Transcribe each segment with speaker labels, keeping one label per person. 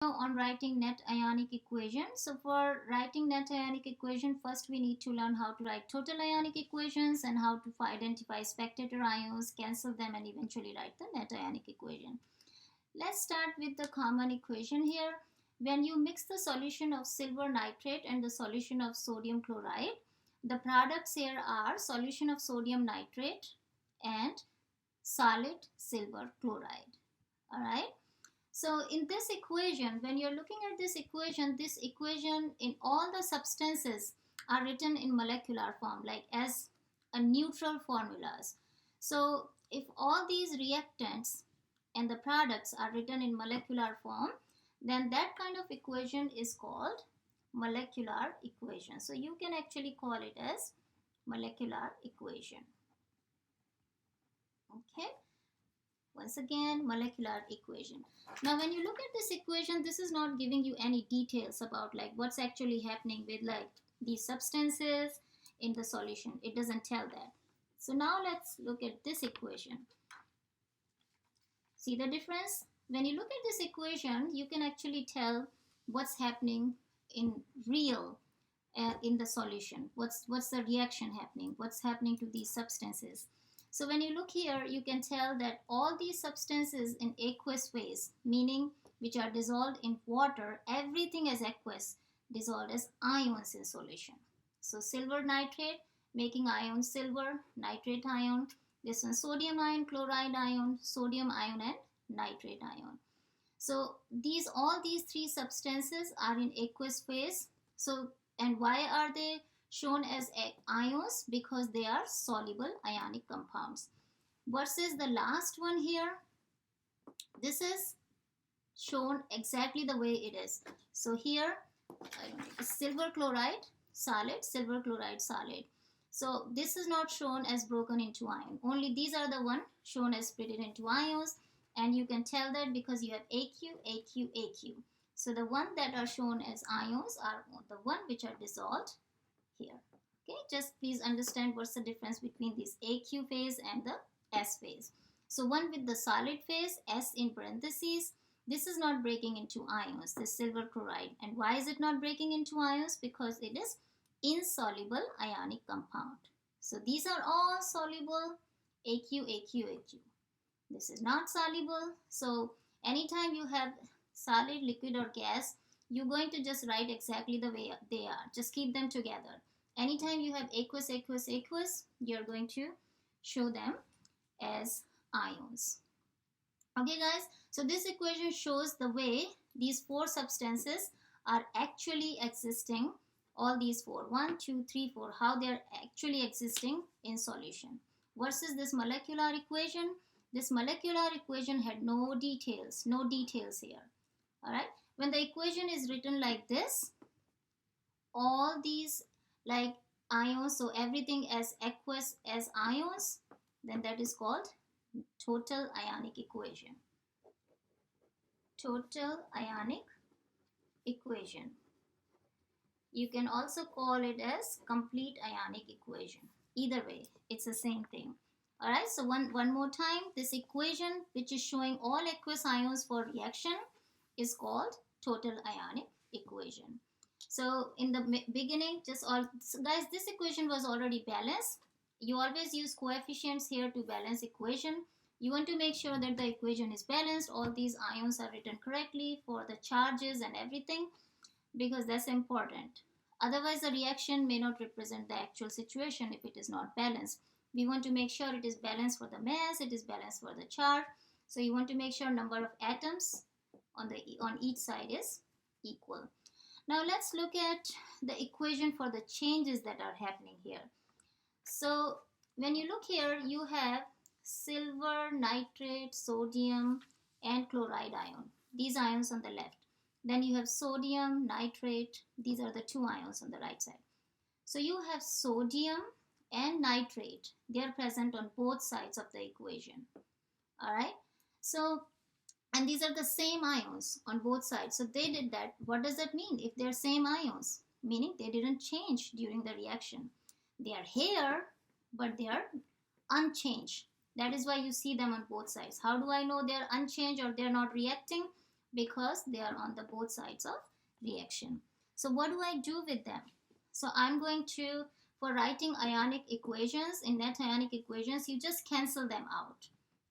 Speaker 1: Now on writing net ionic equation. So for writing net ionic equation, first we need to learn how to write total ionic equations and how to identify spectator ions, cancel them, and eventually write the net ionic equation. Let's start with the common equation here. When you mix the solution of silver nitrate and the solution of sodium chloride, the products here are solution of sodium nitrate and solid silver chloride. Alright. So in this equation, when you're looking at this equation in all the substances are written in molecular form, like as a neutral formulas. So if all these reactants and the products are written in molecular form, then that kind of equation is called molecular equation. So you can actually call it as molecular equation. Okay. Once again, molecular equation. Now when you look at this equation, this is not giving you any details about like what's actually happening with like these substances in the solution. It doesn't tell that. So now let's look at this equation. See the difference? When you look at this equation, you can actually tell what's happening in real in the solution. What's the reaction happening? What's happening to these substances? So when you look here, you can tell that all these substances in aqueous phase, meaning which are dissolved in water, everything is aqueous, dissolved as ions in solution. So silver nitrate making ion silver, nitrate ion, this one sodium ion, chloride ion, sodium ion and nitrate ion. So all these three substances are in aqueous phase. So and why are they shown as ions? Because they are soluble ionic compounds. Versus the last one here, this is shown exactly the way it is. So here silver chloride solid, silver chloride solid. So this is not shown as broken into ion. Only these are the one shown as split into ions, and you can tell that because you have AQ, AQ, AQ. So the one that are shown as ions are the one which are dissolved here. Okay, just please understand what's the difference between this AQ phase and the S phase. So one with the solid phase, S in parentheses, this is not breaking into ions, this silver chloride. And why is it not breaking into ions? Because it is insoluble ionic compound. So these are all soluble, AQ, AQ, AQ. This is not soluble. So anytime you have solid, liquid or gas, you're going to just write exactly the way they are. Just keep them together. Anytime you have aqueous, aqueous, aqueous, you're going to show them as ions. Okay guys, so this equation shows the way these four substances are actually existing. All these four, 1, 2, 3, 4, how they are actually existing in solution. Versus this molecular equation, this molecular equation had no details here. Alright, when the equation is written like this, all these like ions, so everything as aqueous as ions, then that is called total ionic equation. Total ionic equation. You can also call it as complete ionic equation. Either way, it's the same thing. Alright, so one more time, this equation which is showing all aqueous ions for reaction is called total ionic equation. So in the beginning, so guys, this equation was already balanced. You always use coefficients here to balance equation. You want to make sure that the equation is balanced. All these ions are written correctly for the charges and everything, because that's important. Otherwise, the reaction may not represent the actual situation if it is not balanced. We want to make sure it is balanced for the mass, it is balanced for the charge. So you want to make sure number of atoms on each side is equal. Now let's look at the equation for the changes that are happening here. So when you look here, you have silver, nitrate, sodium and chloride ion. These ions on the left. Then you have sodium, nitrate. These are the two ions on the right side. So you have sodium and nitrate. They are present on both sides of the equation. Alright. So, and these are the same ions on both sides. So they did that. What does that mean? If they're same ions, meaning they didn't change during the reaction. They are here, but they are unchanged. That is why you see them on both sides. How do I know they're unchanged or they're not reacting? because they are on the both sides of reaction. So what do I do with them? So I'm going to, for writing ionic equations, in net ionic equations, you just cancel them out.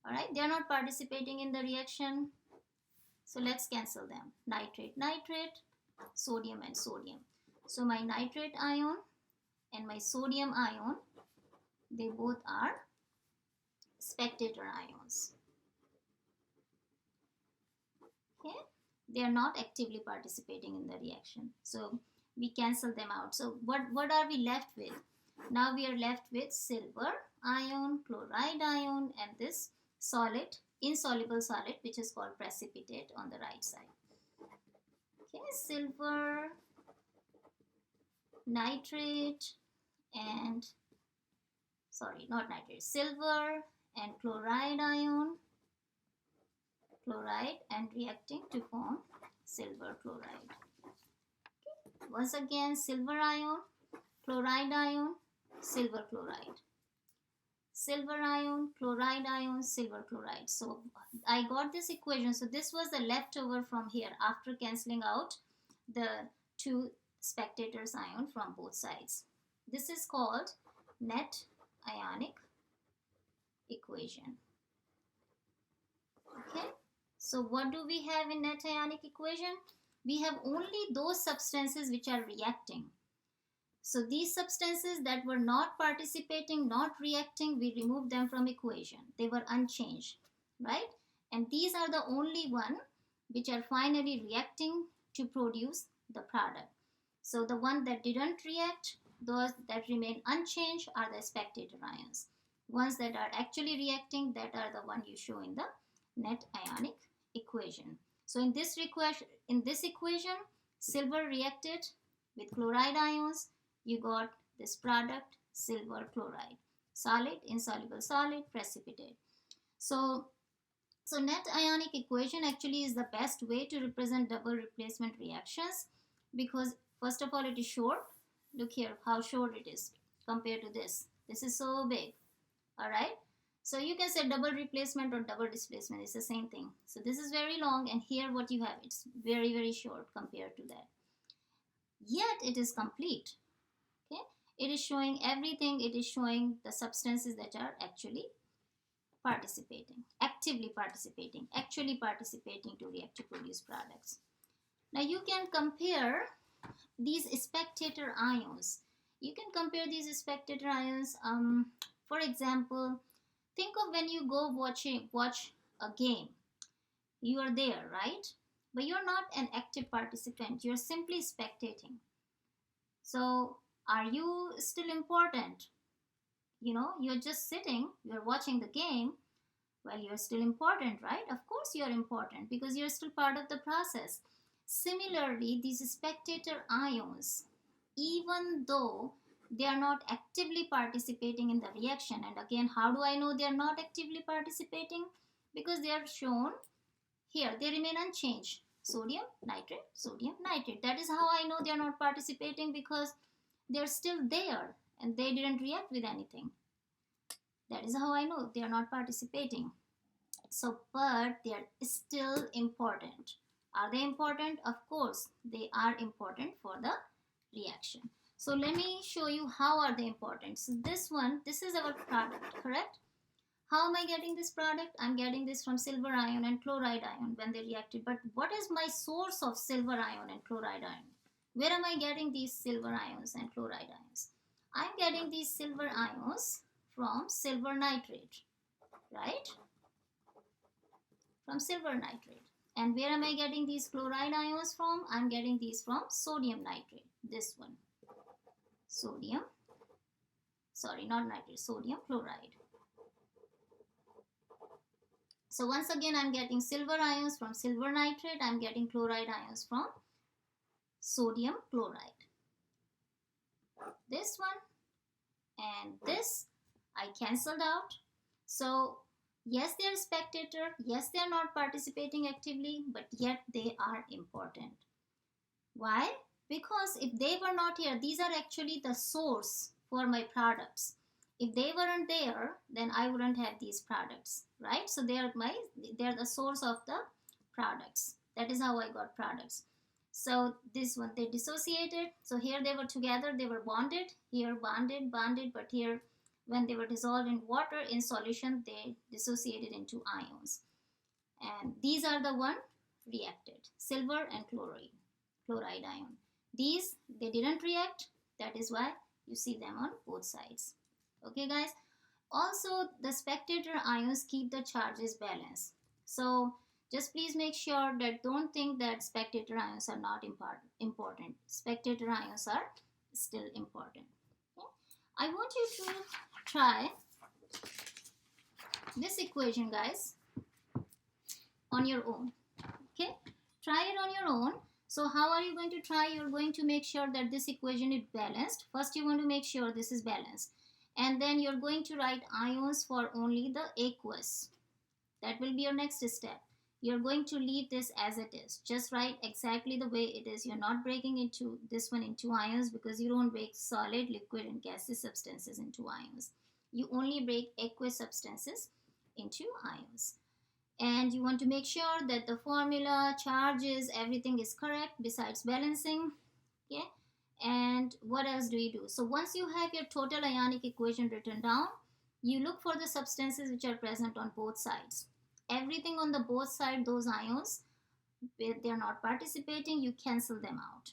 Speaker 1: All right, they are not participating in the reaction. So let's cancel them. Nitrate, nitrate, sodium and sodium. So my nitrate ion and my sodium ion, they both are spectator ions. Okay, they are not actively participating in the reaction. So we cancel them out. So what are we left with? Now we are left with silver ion, chloride ion, and this solid, insoluble solid, which is called precipitate on the right side. Okay, silver, nitrate, and sorry, not nitrate, silver and chloride ion, chloride, and reacting to form silver chloride. Okay. Once again, silver ion, chloride ion, silver chloride. Silver ion, chloride ion, silver chloride. So I got this equation. So this was the leftover from here after cancelling out the two spectators ion from both sides. This is called net ionic equation. Okay, so what do we have in net ionic equation? We have only those substances which are reacting. So these substances that were not participating, not reacting, we removed them from equation. They were unchanged, right? And these are the only one which are finally reacting to produce the product. So the one that didn't react, those that remain unchanged are the spectator ions. Ones that are actually reacting, that are the one you show in the net ionic equation. So in this equation, silver reacted with chloride ions, you got this product, silver chloride. Solid, insoluble solid, precipitate. So net ionic equation actually is the best way to represent double replacement reactions, because first of all it is short. Look here how short it is compared to this. This is so big. All right. So you can say double replacement or double displacement is the same thing. So this is very long, and here what you have, it's very, very short compared to that. Yet it is complete. Okay, it is showing everything. It is showing the substances that are actually participating, actively participating, actually participating to react to produce products. Now you can compare these spectator ions. You can compare these spectator ions. For example, think of when you go watch a game. You are there, right? But you're not an active participant. You're simply spectating. So are you still important? You know, you're just sitting, you're watching the game. Well, you're still important, right? Of course you're important because you're still part of the process. Similarly, these spectator ions, even though they are not actively participating in the reaction, and again, how do I know they are not actively participating? Because they are shown here, they remain unchanged. Sodium, nitrate. That is how I know they are not participating, because they are still there and they didn't react with anything. That is how I know they are not participating. So, but they are still important. Are they important? Of course, they are important for the reaction. So let me show you how are they important. So this is our product, correct? How am I getting this product? I'm getting this from silver ion and chloride ion when they reacted. But what is my source of silver ion and chloride ion? Where am I getting these silver ions and chloride ions? I'm getting these silver ions from silver nitrate, right? From silver nitrate. And where am I getting these chloride ions from? I'm getting these from sodium nitrate, this one. Sodium chloride. So once again, I'm getting silver ions from silver nitrate. I'm getting chloride ions from sodium chloride. This one and this I cancelled out. So yes, they are spectator. Yes, they are not participating actively, but yet they are important. Why? Because if they were not here, these are actually the source for my products. If they weren't there, then I wouldn't have these products, right? So they are the source of the products. That is how I got products. So this one, they dissociated. So here they were together, they were bonded. Here bonded, but here when they were dissolved in water in solution, they dissociated into ions. And these are the one reacted, silver and chloride ion. These, they didn't react. That is why you see them on both sides. Okay, guys. Also, the spectator ions keep the charges balanced. So just please make sure that don't think that spectator ions are not important. Spectator ions are still important. Okay? I want you to try this equation, guys, on your own. Okay, try it on your own. So how are you going to try? You're going to make sure that this equation is balanced. First you want to make sure this is balanced, and then you're going to write ions for only the aqueous. That will be your next step. You're going to leave this as it is. Just write exactly the way it is. You're not breaking into this one into ions, because you don't break solid, liquid and gaseous substances into ions. You only break aqueous substances into ions. And you want to make sure that the formula, charges, everything is correct besides balancing. Okay, and what else do you do? So once you have your total ionic equation written down, you look for the substances which are present on both sides. Everything on the both sides, those ions, if they are not participating, you cancel them out,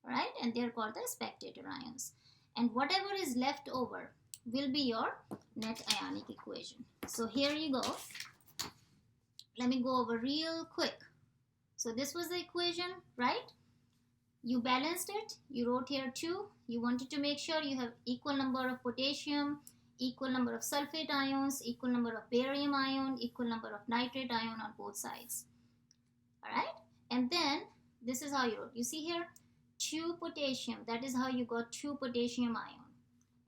Speaker 1: right? And they are called the spectator ions. And whatever is left over will be your net ionic equation. So here you go. Let me go over real quick. So this was the equation, right? You balanced it. You wrote here 2. You wanted to make sure you have equal number of potassium, equal number of sulfate ions, equal number of barium ion, equal number of nitrate ion on both sides. All right? And then this is how you wrote. You see here 2 potassium. That is how you got 2 potassium ion.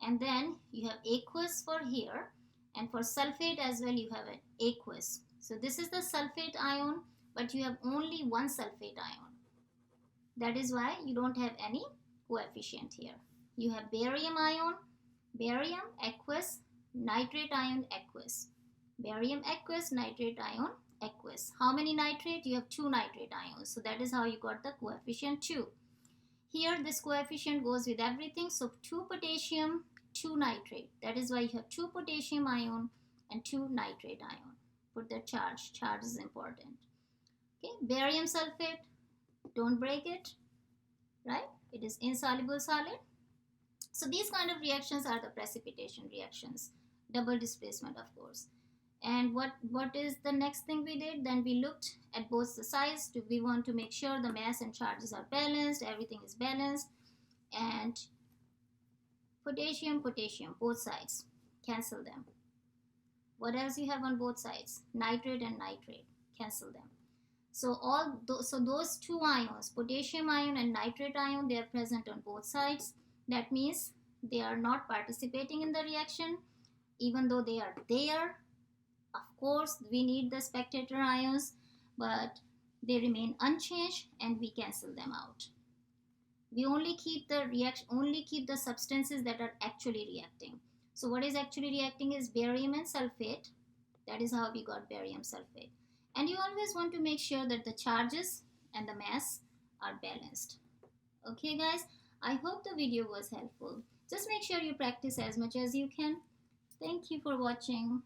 Speaker 1: And then you have aqueous for here, and for sulfate as well you have an aqueous. So this is the sulfate ion, but you have only one sulfate ion. That is why you don't have any coefficient here. You have barium ion, barium, aqueous, nitrate ion, aqueous. Barium, aqueous, nitrate ion, aqueous. How many nitrate? You have 2 nitrate ions. So that is how you got the coefficient 2. Here this coefficient goes with everything. So 2 potassium, 2 nitrate. That is why you have 2 potassium ion and 2 nitrate ion. Put the charge. Charge is important. Okay, barium sulfate, don't break it, right? It is insoluble solid. So these kind of reactions are the precipitation reactions. Double displacement, of course. And what is the next thing we did? Then we looked at both the sides. We want to make sure the mass and charges are balanced. Everything is balanced. And potassium, both sides. Cancel them. What else you have on both sides? Nitrate and nitrate. Cancel them. So those 2 ions, potassium ion and nitrate ion, they are present on both sides. That means they are not participating in the reaction, even though they are there. Of course, we need the spectator ions, but they remain unchanged and we cancel them out. We only keep the substances that are actually reacting. So what is actually reacting is barium and sulfate. That is how we got barium sulfate. And you always want to make sure that the charges and the mass are balanced. Okay guys, I hope the video was helpful. Just make sure you practice as much as you can. Thank you for watching.